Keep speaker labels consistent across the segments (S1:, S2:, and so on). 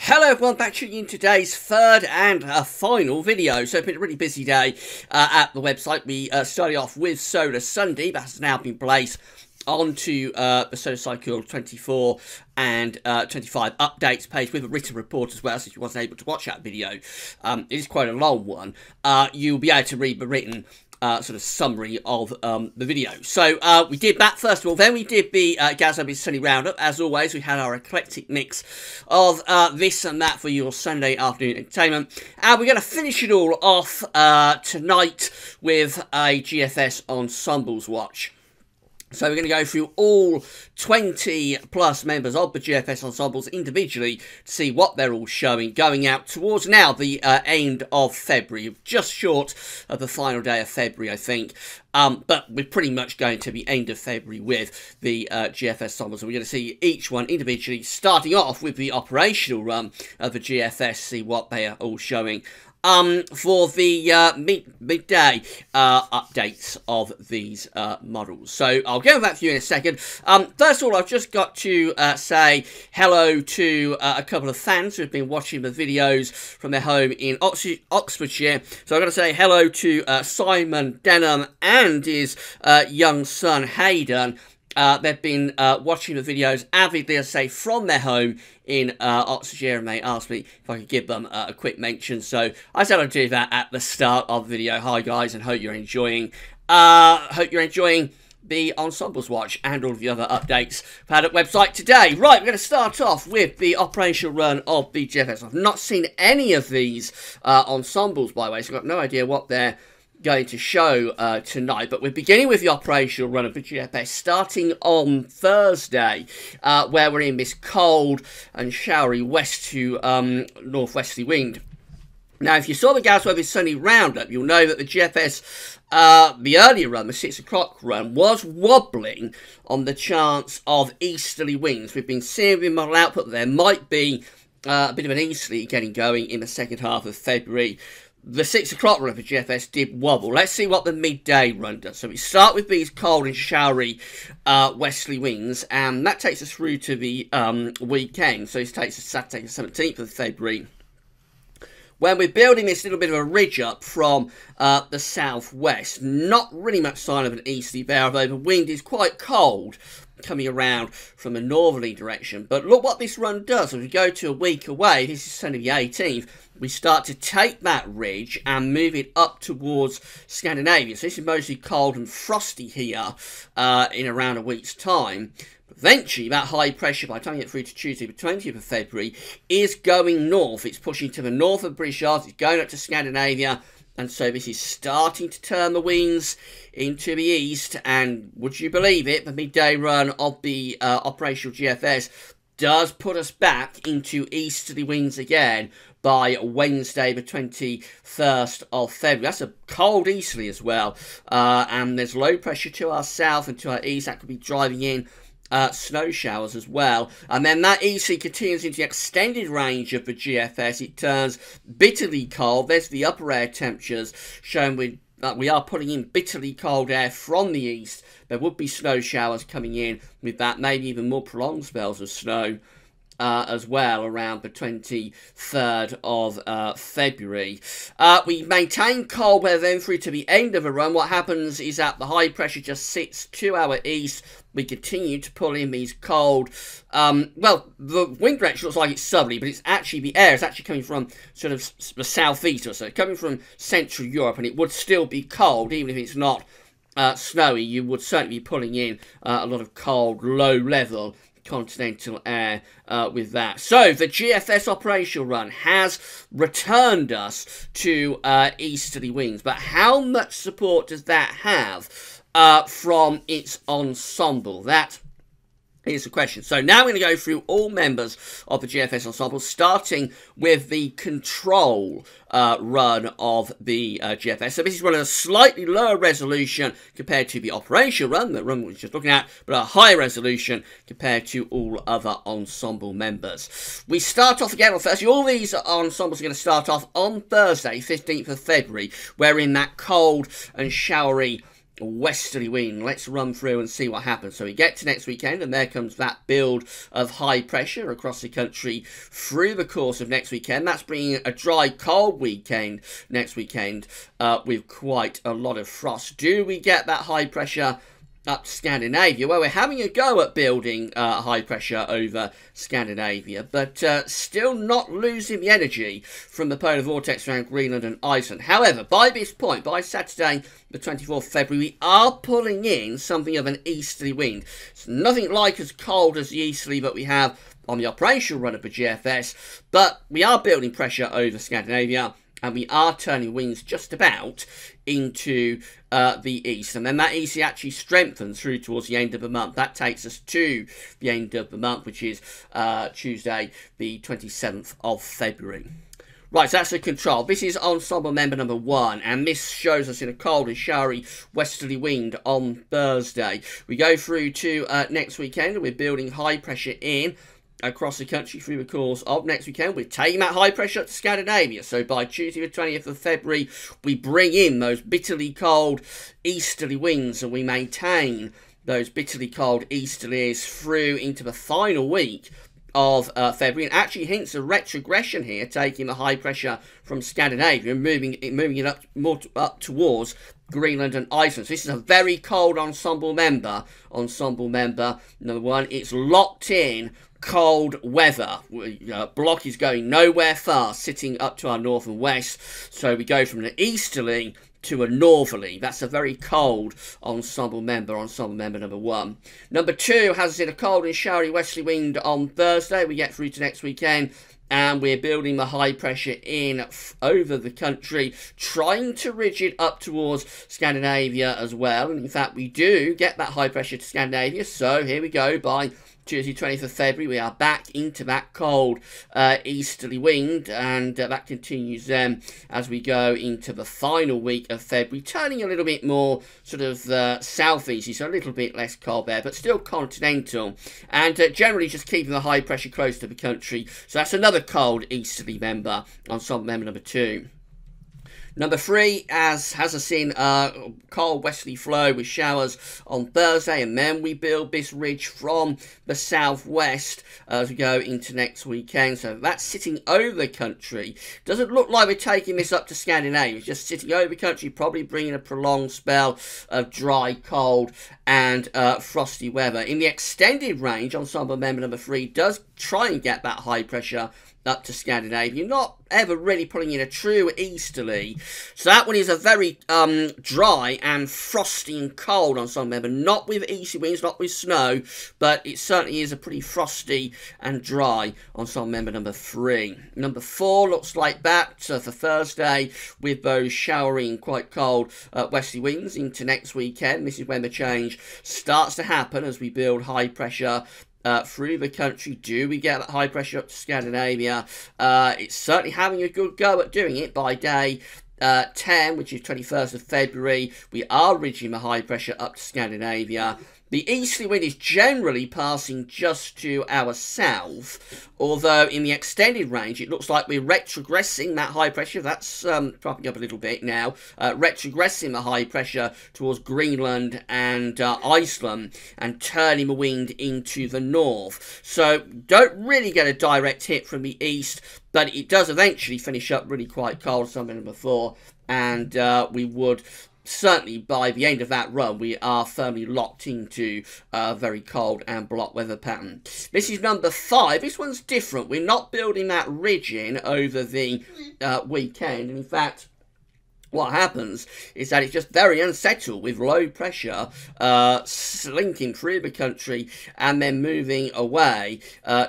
S1: Hello everyone, back to you in today's third and final video. So it's been a really busy day at the website. We started off with Solar Sunday, that has now been placed onto the Solar Cycle 24 and 25 updates page with a written report as well. So if you wasn't able to watch that video, it is quite a long one. You'll be able to read the written sort of summary of the video. So we did that first of all. Then we did the Gazzo's Sunny Roundup. As always, we had our eclectic mix of this and that for your Sunday afternoon entertainment. And we're going to finish it all off tonight with a GFS Ensembles Watch. So we're going to go through all 20 plus members of the GFS Ensembles individually to see what they're all showing, going out towards now the end of February, just short of the final day of February, I think. But we're pretty much going to the end of February with the GFS Ensembles. So we're going to see each one individually, starting off with the operational run of the GFS, see what they are all showing. For the midday updates of these models. So I'll go over that for you in a second. First of all, I've just got to say hello to a couple of fans who have been watching the videos from their home in Oxfordshire. So I've got to say hello to Simon Denham and his young son Hayden. They've been watching the videos avidly, as I say, from their home in Oxfordshire, and they asked me if I could give them a quick mention. So I said I'd do that at the start of the video. Hi guys, and hope you're enjoying. The Ensembles Watch and all of the other updates we've had at website today. Right, we're going to start off with the operational run of the GFS. I've not seen any of these ensembles, by the way, so I've got no idea what they're going to show tonight, but we're beginning with the operational run of the GFS starting on Thursday, where we're in this cold and showery west to northwesterly wind. Now, if you saw the Gazzo's Sunny Roundup, you'll know that the GFS, the earlier run, the 6 o'clock run, was wobbling on the chance of easterly winds. We've been seeing with model output that there might be a bit of an easterly getting going in the second half of February. The 6 o'clock run for GFS did wobble. Let's see what the midday run does. So we start with these cold and showery westerly winds, and that takes us through to the weekend. So this takes us Saturday the 17th of February, when we're building this little bit of a ridge up from the southwest. Not really much sign of an easterly there, although the wind is quite cold coming around from a northerly direction. But look what this run does. As we go to a week away, this is Sunday the 18th, we start to take that ridge and move it up towards Scandinavia. So this is mostly cold and frosty here in around a week's time. But eventually, that high pressure, by the time you get through to Tuesday the 20th of February, is going north. It's pushing to the north of British Isles, it's going up to Scandinavia, and so this is starting to turn the winds into the east. And would you believe it, the midday run of the operational GFS does put us back into easterly winds again by Wednesday the 21st of February. That's a cold easterly as well, and there's low pressure to our south and to our east that could be driving in snow showers as well. And then that easterly continues into the extended range of the GFS. It turns bitterly cold. There's the upper air temperatures showing we are putting in bitterly cold air from the east. There would be snow showers coming in with that, maybe even more prolonged spells of snow as well around the 23rd of February. We maintain cold weather then through to the end of the run. What happens is that the high pressure just sits to our east. We continue to pull in these cold, well, the wind direction looks like it's southerly, but it's actually, the air is actually coming from sort of the southeast, or so, coming from Central Europe, and it would still be cold, even if it's not snowy. You would certainly be pulling in a lot of cold, low-level continental air with that. So the GFS operational run has returned us to easterly winds, but how much support does that have from its ensemble? That is the question. So now we're going to go through all members of the GFS ensemble, starting with the control run of the GFS. So this is run at a slightly lower resolution compared to the operational run, the run we were just looking at, but a higher resolution compared to all other ensemble members. We start off again, well, firstly, all these ensembles are going to start off on Thursday, 15th of February, where in that cold and showery westerly wind. Let's run through and see what happens. So we get to next weekend, and there comes that build of high pressure across the country through the course of next weekend. That's bringing a dry, cold weekend next weekend with quite a lot of frost. Do we get that high pressure up to Scandinavia? Well, we're having a go at building high pressure over Scandinavia, but still not losing the energy from the polar vortex around Greenland and Iceland. However, by this point, by Saturday the 24th of February, we are pulling in something of an easterly wind. It's nothing like as cold as the easterly that we have on the operational run of the GFS, but we are building pressure over Scandinavia, and we are turning winds just about into the east. And then that easterly actually strengthens through towards the end of the month. That takes us to the end of the month, which is Tuesday, the 27th of February. Right, so that's the control. This is ensemble member number 1, and this shows us in a cold and showery westerly wind on Thursday. We go through to next weekend, and we're building high pressure in across the country through the course of next weekend. We're taking that high pressure up to Scandinavia. So by Tuesday the 20th of February, we bring in those bitterly cold easterly winds, and we maintain those bitterly cold easterlies through into the final week of February, and actually hints of retrogression here, taking the high pressure from Scandinavia and moving it up more up towards Greenland and Iceland. So this is a very cold ensemble member number 1. It's locked in cold weather. Block is going nowhere fast, sitting up to our north and west. So we go from an easterly to a northerly. That's a very cold ensemble member number 1. Number 2 has us in a cold and showery westerly wind on Thursday. We get through to next weekend, and we're building the high pressure in over the country, trying to ridge it up towards Scandinavia as well. And in fact, we do get that high pressure to Scandinavia. So here we go, by Tuesday 20th of February, we are back into that cold easterly wind, and that continues then as we go into the final week of February, turning a little bit more sort of southeasty, so a little bit less cold there, but still continental, and generally just keeping the high pressure close to the country. So that's another cold easterly member, ensemble member number 2. Number 3 has us in cold westerly flow with showers on Thursday, and then we build this ridge from the southwest as we go into next weekend. So that's sitting over the country. Doesn't look like we're taking this up to Scandinavia. It's just sitting over the country, probably bringing a prolonged spell of dry, cold and frosty weather. In the extended range, ensemble member number 3 does try and get that high pressure up to Scandinavia, not ever really pulling in a true easterly. So that one is a very dry and frosty and cold ensemble member, not with easterly winds, not with snow, but it certainly is a pretty frosty and dry ensemble member number 3. Number 4 looks like that for Thursday, with those showery and quite cold westerly winds into next weekend. This is when the change starts to happen as we build high pressure through the country. Do we get that high pressure up to Scandinavia? It's certainly having a good go at doing it. By day 10, which is 21st of February, we are ridging the high pressure up to Scandinavia. The easterly wind is generally passing just to our south, although in the extended range it looks like we're retrogressing that high pressure. That's propping up a little bit now, retrogressing the high pressure towards Greenland and Iceland, and turning the wind into the north. So don't really get a direct hit from the east, but it does eventually finish up really quite cold, something before, and we would certainly by the end of that run, we are firmly locked into a very cold and block weather pattern. This is number 5. This one's different. We're not building that ridge in over the weekend. And in fact, what happens is that it's just very unsettled with low pressure slinking through the country and then moving away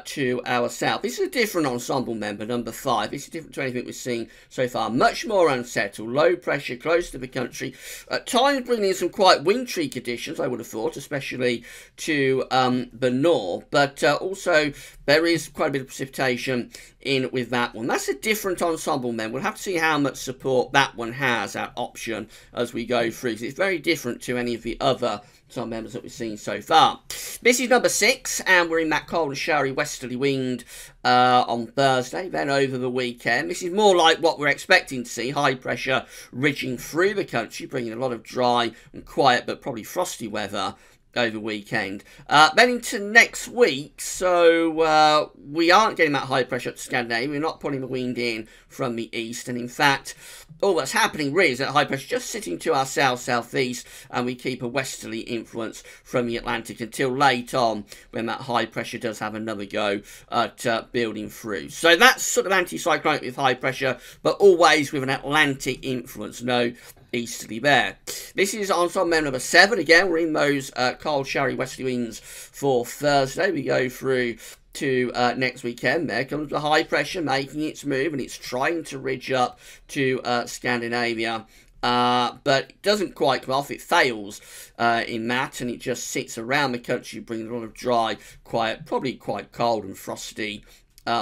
S1: to our south. This is a different ensemble member, number 5. This is different to anything we've seen so far. Much more unsettled, low pressure, close to the country. At times bringing in some quite wintry conditions, I would have thought, especially to the north. But also there is quite a bit of precipitation in with that one. That's a different ensemble member. We'll have to see how much support that one has, that option, as we go through. It's very different to any of the other some members that we've seen so far. This is number 6, and we're in that cold and showery westerly wind on Thursday, then over the weekend. This is more like what we're expecting to see, high pressure ridging through the country, bringing a lot of dry and quiet but probably frosty weather over weekend. Then into next week, so we aren't getting that high pressure up to Scandinavia. We're not pulling the wind in from the east, and in fact, all that's happening really is that high pressure just sitting to our south-southeast, and we keep a westerly influence from the Atlantic until late on, when that high pressure does have another go at building through. So that's sort of anticyclonic with high pressure, but always with an Atlantic influence, no easterly there. This is ensemble number 7. Again, we're in those cold, showery westerly winds for Thursday. We go through to next weekend. There comes the high pressure making its move, and it's trying to ridge up to Scandinavia. But it doesn't quite come off. It fails in that, and it just sits around the country, bringing a lot of dry, quiet, probably quite cold and frosty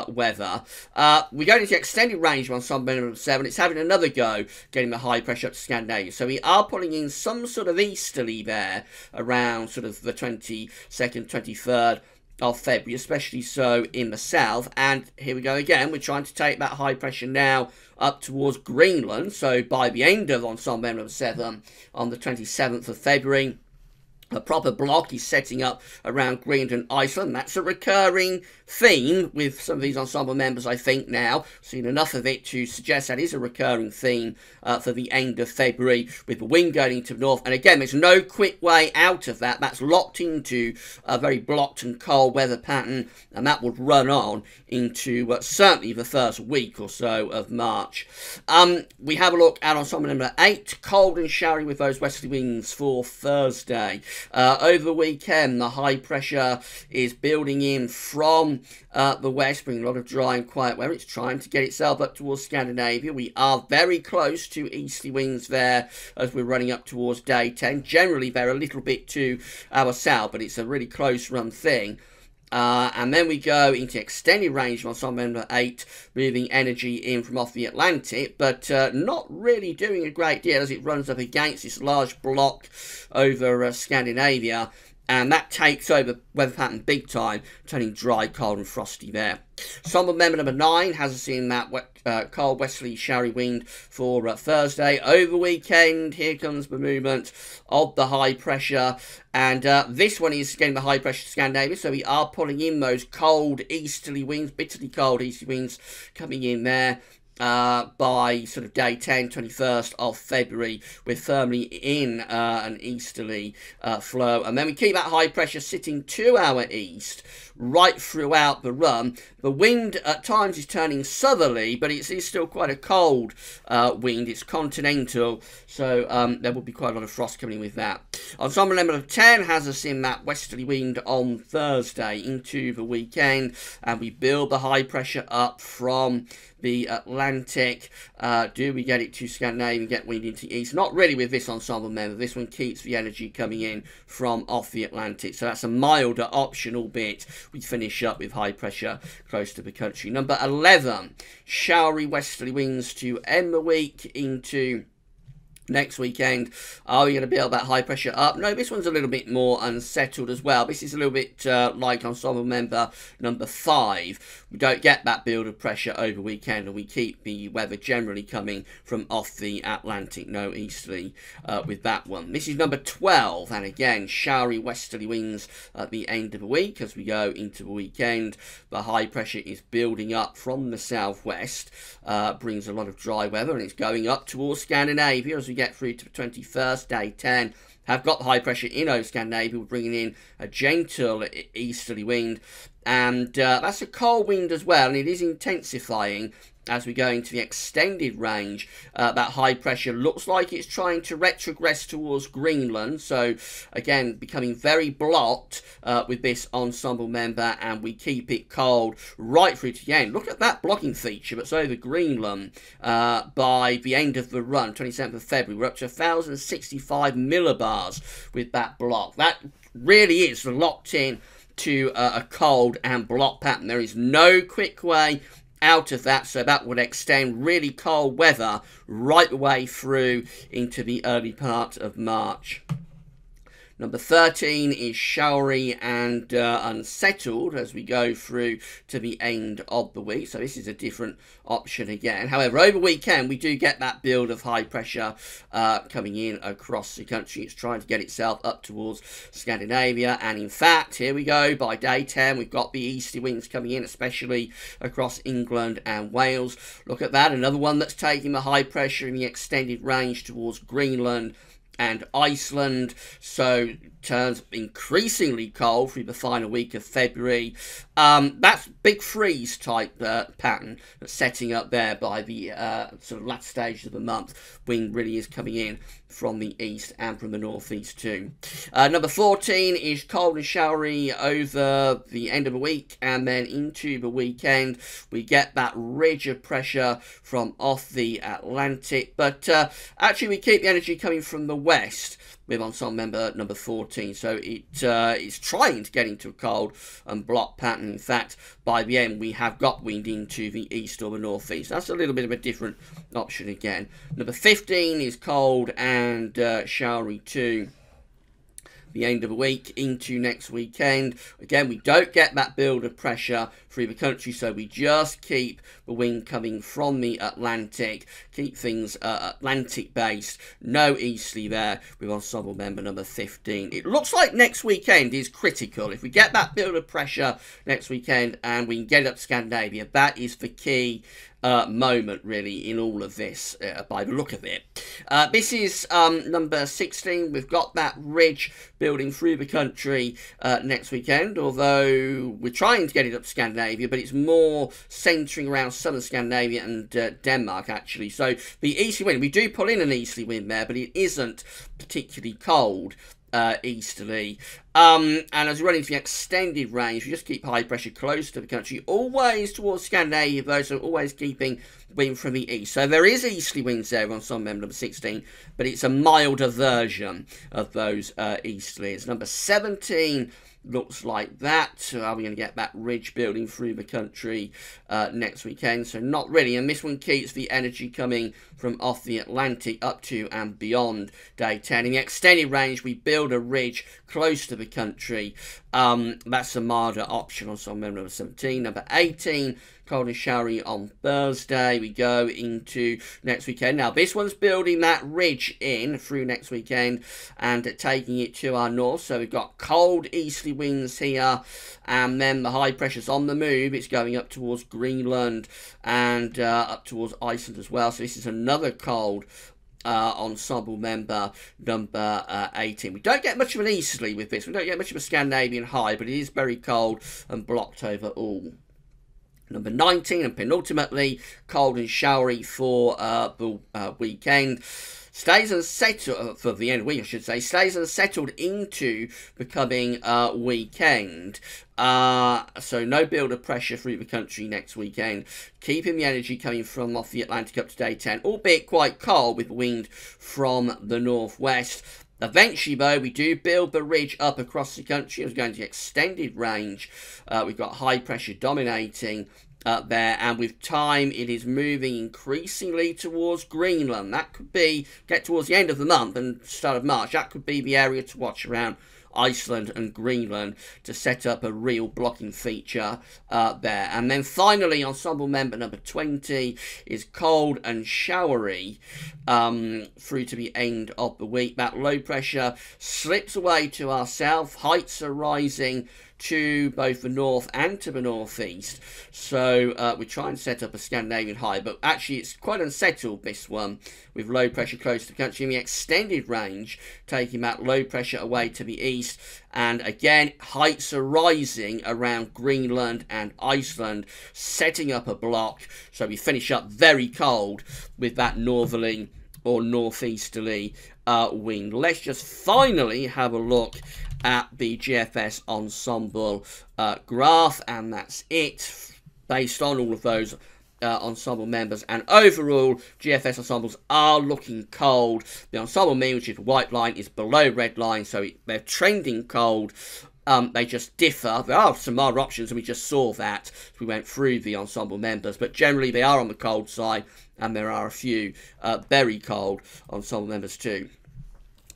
S1: weather. We go into the extended range on some minimum of 7. It's having another go getting the high pressure up to Scandinavia. So we are pulling in some sort of easterly there around sort of the 22nd, 23rd of February, especially so in the south. And here we go again. We're trying to take that high pressure now up towards Greenland. So by the end of ensemble number 7 on the 27th of February, a proper block is setting up around Greenland and Iceland. That's a recurring theme with some of these ensemble members, I think, now. Seen enough of it to suggest that is a recurring theme for the end of February, with the wind going into the north. And again, there's no quick way out of that. That's locked into a very blocked and cold weather pattern, and that would run on into certainly the first week or so of March. We have a look at ensemble number 8, cold and showery with those westerly winds for Thursday. Over the weekend, the high pressure is building in from the west, bringing a lot of dry and quiet weather. It's trying to get itself up towards Scandinavia. We are very close to easterly winds there as we're running up towards day 10. Generally, they're a little bit to our south, but it's a really close run thing. And then we go into extended range on ensemble number 8, moving energy in from off the Atlantic, but not really doing a great deal as it runs up against this large block over Scandinavia, and that takes over weather pattern big time, turning dry, cold and frosty there. Ensemble member number 9 has us in that cold westerly showery wind for Thursday. Over weekend, here comes the movement of the high pressure, and this one is getting the high pressure to Scandinavia, so we are pulling in those cold easterly winds, bitterly cold easterly winds coming in there. By sort of day 10, 21st of February, we're firmly in an easterly flow. And then we keep that high pressure sitting to our east right throughout the run. The wind at times is turning southerly, but it is still quite a cold wind. It's continental, so there will be quite a lot of frost coming with that. Ensemble number 10 has us in that westerly wind on Thursday into the weekend, and we build the high pressure up from the Atlantic. Do we get it to Scandinavia and get wind into the east? Not really with this ensemble member. This one keeps the energy coming in from off the Atlantic, so that's a milder option, albeit we finish up with high pressure close to the country. Number 11, showery westerly winds to end the week into next weekend. Are we going to build that high pressure up? No, this one's a little bit more unsettled as well. This is a little bit like ensemble member number 5. We don't get that build of pressure over weekend, and we keep the weather generally coming from off the Atlantic. No easterly with that one. This is number 12, and again, showery westerly winds at the end of the week as we go into the weekend. The high pressure is building up from the southwest, brings a lot of dry weather, and it's going up towards Scandinavia as we get through to the 21st, day 10. Have got the high pressure in over Scandinavia. We're bringing in a gentle easterly wind, and that's a cold wind as well, and it is intensifying as we go into the extended range. That high pressure looks like it's trying to retrogress towards Greenland, so again becoming very blocked with this ensemble member, and we keep it cold right through to the end. Look at that blocking feature that's over Greenland. By the end of the run, 27th of February, we're up to 1,065 millibars with that block. That really is locked in to a cold and block pattern. There is no quick way out of that, so that would extend really cold weather right the way through into the early part of March. Number 13 is showery and unsettled as we go through to the end of the week. So this is a different option again. However, over weekend, we do get that build of high pressure coming in across the country. It's trying to get itself up towards Scandinavia. And in fact, here we go. By day 10, we've got the easterly winds coming in, especially across England and Wales. Look at that. Another one that's taking the high pressure in the extended range towards Greenland and Iceland, so turns increasingly cold through the final week of February. That's big freeze type pattern that's setting up there by the sort of last stage of the month. Wind really is coming in from the east and from the northeast too. Number 14 is cold and showery over the end of the week, and then into the weekend we get that ridge of pressure from off the Atlantic, but actually we keep the energy coming from the west with ensemble member number 14, so it's trying to get into a cold and block pattern. In fact, by the end we have got wind into the east or the northeast. That's a little bit of a different option again. Number 15 is cold and showery too. The end of the week into next weekend. Again, we don't get that build of pressure through the country, so we just keep the wind coming from the Atlantic, keep things Atlantic based, no easterly there with ensemble member number 15. It looks like next weekend is critical. If we get that build of pressure next weekend and we can get up to Scandinavia, that is the key moment really in all of this by the look of it. This is number 16. We've got that ridge building through the country next weekend, although we're trying to get it up to Scandinavia, but it's more centering around southern Scandinavia and Denmark actually. So the easterly wind, we do pull in an easterly wind there, but it isn't particularly cold easterly. And as we run into the extended range, we just keep high pressure close to the country, always towards Scandinavia though, so always keeping wind from the east. So there is easterly winds there on some member number 16, but it's a milder version of those easterlies. Number 17 looks like that. Are we going to get that ridge building through the country next weekend? So not really, and this one keeps the energy coming from off the Atlantic up to and beyond day 10. In the extended range, we build a ridge close to the country. That's a milder option on some member number 17. Number 18, cold and showery on Thursday. We go into next weekend. Now, this one's building that ridge in through next weekend and taking it to our north. So we've got cold easterly winds here, and then the high pressure's on the move. It's going up towards Greenland and up towards Iceland as well. So this is another cold ensemble member number 18. We don't get much of an easterly with this. We don't get much of a Scandinavian high, but it is very cold and blocked over all. Number 19, and penultimately, cold and showery for the weekend. Stays unsettled, for the end of the week I should say, stays unsettled into the coming weekend. So no build of pressure through the country next weekend. Keeping the energy coming from off the Atlantic up to day 10, albeit quite cold with wind from the northwest. Eventually, though, we do build the ridge up across the country. It's going to extended range. We've got high pressure dominating there, and with time, it is moving increasingly towards Greenland. That could be, get towards the end of the month and start of March, that could be the area to watch around Iceland and Greenland to set up a real blocking feature there. And then finally, ensemble member number 20 is cold and showery through to the end of the week. That low pressure slips away to our south. Heights are rising to both the north and to the northeast. So we try and set up a Scandinavian high, but actually it's quite unsettled, this one, with low pressure close to the country. In the extended range, taking that low pressure away to the east, and again heights are rising around Greenland and Iceland, setting up a block. So we finish up very cold with that northerly or northeasterly wind. Let's just finally have a look at the GFS ensemble graph, and that's it based on all of those ensemble members. And overall, GFS ensembles are looking cold. The ensemble mean, which is the white line, is below red line, so they're trending cold. They just differ. There are some other options, and we just saw that as we went through the ensemble members, but generally they are on the cold side, and there are a few very cold ensemble members too.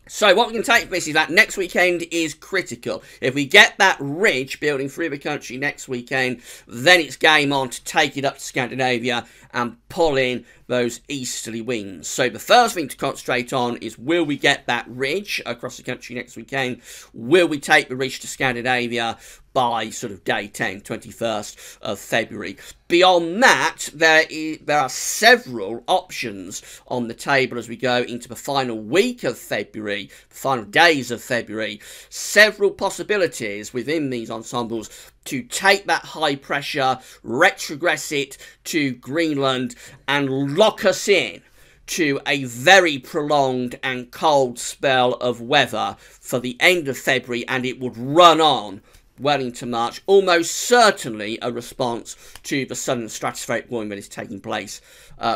S1: So what we can take from this is that next weekend is critical. If we get that ridge building through the country next weekend, then it's game on to take it up to Scandinavia and pull in those easterly winds. So the first thing to concentrate on is, will we get that ridge across the country next weekend? Will we take the ridge to Scandinavia by sort of day 10, 21st of February? Beyond that, there are several options on the table as we go into the final week of February, the final days of February. Several possibilities within these ensembles to take that high pressure, retrogress it to Greenland, and lock us in to a very prolonged and cold spell of weather for the end of February, and it would run on well into March, almost certainly a response to the southern stratospheric warming that is taking place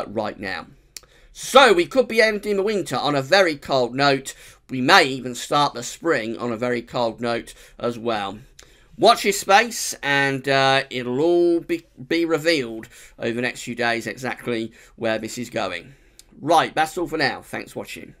S1: right now. So we could be ending the winter on a very cold note. We may even start the spring on a very cold note as well. Watch this space, and it'll all be revealed over the next few days exactly where this is going. Right, that's all for now. Thanks for watching.